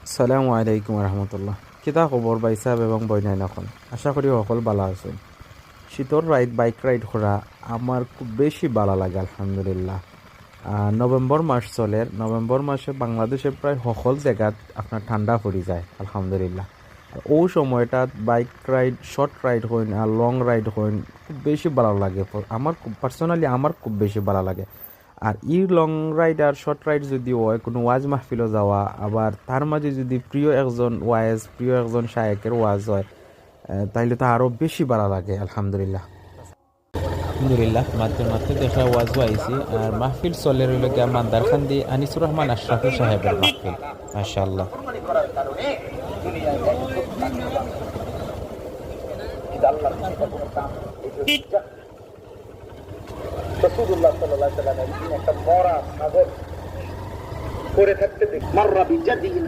আসসালামু আলাইকুম রহমতুল্লাহ। কিতা খবর ভাই সাহেব এবং বইনাইন? এখন আশা করি সকল ভালো আছেন। শীতর বাইক রাইড করা আমার খুব বেশি ভালো লাগে আলহামদুলিল্লাহ। নভেম্বর মাস চলে, নভেম্বর মাসে বাংলাদেশের প্রায় সকল জায়গাত আপনার ঠান্ডা পড়ে যায় আলহামদুলিল্লাহ। আর ও সময়টাত বাইক রাইড, শর্ট রাইড হইন আর লং রাইড হইন খুব বেশি ভালো লাগে। আমার খুব পার্সোনালি আমার খুব বেশি ভালো লাগে। আর লং রাইড আর শর্ট রাইড যদি হয় কোনো ওয়াজ মাহফিলও যাওয়া, আবার তার মাঝে যদি প্রিয় একজন শায়েকের ওয়াজ হয়, তাইলে তো আরও বেশি ভালো লাগে আলহামদুলিল্লাহ। আলহামদুলিল্লাহ, মাত্র মাত্র দেখা ওয়াজও আইছি। আর মাহফিল চলে রইল গিয়া মান্দারখান্দি আনিসুর রহমান আশরাফি সাহেবের মাহফিল। মাশাআল্লাহ। রাসূলুল্লাহ সাল্লাল্লাহু আলাইহি ওয়াসাল্লাম একটা মরা ছাগল পড়ে থাকতে দেখে মাররা বিজাদিন